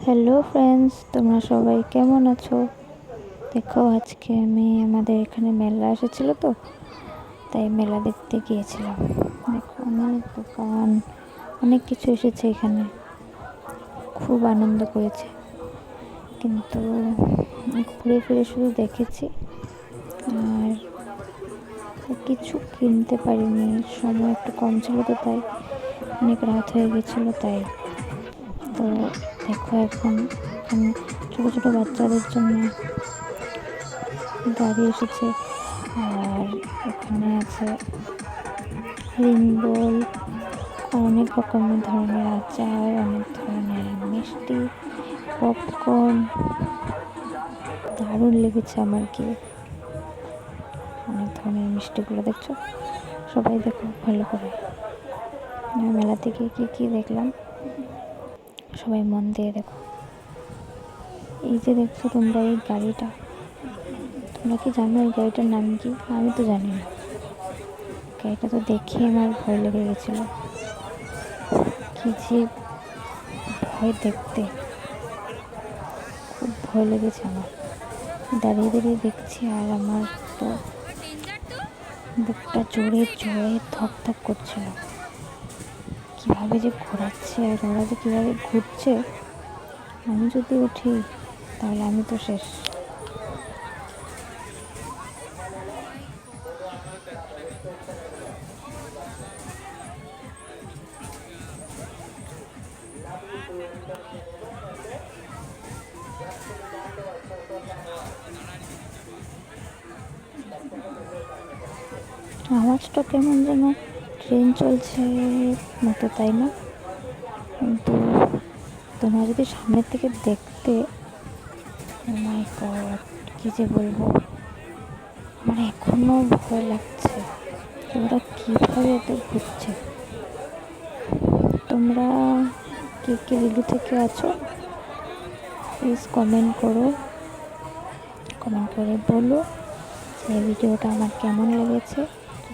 Hello friends, তোমরা সবাই কেমন আছো? দেখো, আজকে আমি আমাদের এখানে মেলা এসেছিলো তো, তাই মেলা দেখতে গিয়েছিলাম। দেখো, অনেক দোকান, অনেক কিছু এসেছে এখানে। খুব আনন্দ করেছে, কিন্তু ঘুরে ফিরে শুধু দেখেছি আর কিছু কিনতে পারিনি। সময় একটু কম ছিল তো, তাই অনেক রাত হয়ে গেছিলো। তাই তো দেখো, এখন এখানে ছোটো ছোটো বাচ্চাদের জন্য গাড়ি এসেছে, আর এখানে আছে রিং বল, অনেক রকমের ধরনের আচার, অনেক ধরনের মিষ্টি, পপকর্ন। দারুণ লেগেছে আমার, কি অনেক ধরনের মিষ্টিগুলো দেখছো। সবাই দেখো ভালো করে। মেলা থেকে কি দেখলাম সবাই মন দিয়ে দেখো। এই যে দেখছো তোমরা, এই গাড়িটা, তোমরা কি জানো এই গাড়িটার নাম কি? আমি তো জানি না। গাড়িটা তো দেখে আমার ভয় লেগে গেছিলো। কি যে ভয় দেখতে, খুব ভয় লেগেছে আমার। দাঁড়িয়ে দাঁড়িয়ে দেখছি, আর আমার তো বুকটা জোরে জোরে ধক ধক করছিল। কীভাবে যে ঘোরাচ্ছে, আর ওরা যে কীভাবে ঘুরছে, আমি যদি উঠি তাহলে আমি তো শেষ। আওয়াজটা কেমন যেন ট্রেন চলছে মতো, তাই না? কিন্তু তোমরা যদি সামনের থেকে দেখতে, ও মাই গড, কী যে বলবো, আমার এখনো ভয় লাগছে। ওরা কীভাবে এত ঘুরছে। তোমরা কে কে রিলু থেকে আছো, প্লিজ কমেন্ট করে বলো যে ভিডিওটা আমার কেমন লেগেছে।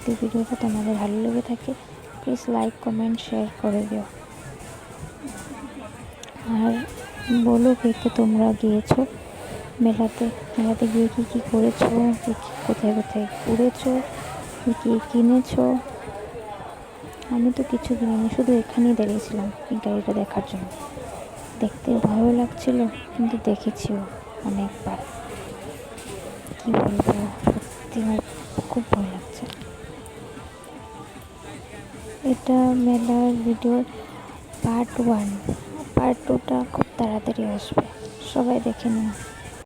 যদি ভিডিওটা তোমাদের ভালো লেগে থাকে, প্লিজ লাইক, কমেন্ট, শেয়ার করে দিও। আর বলো কে কে তোমরা গিয়েছো মেলাতে গিয়ে কী করেছো, কোথায় কোথায় ঘুরেছো, কী কিনেছো। আমি তো কিছু কিনিনি, শুধু এখানেই দাঁড়িয়েছিলাম এই গাড়িটা দেখার জন্য। দেখতে ভয়ও লাগছিল, কিন্তু দেখেছিও অনেকবার। কি বলবো, সত্যি আমার খুব ভয় লাগছে। এটা মেলার ভিডিওর পার্ট 1। পার্ট 2টা খুব তাড়াতাড়ি আসবে, সবাই দেখে নিও।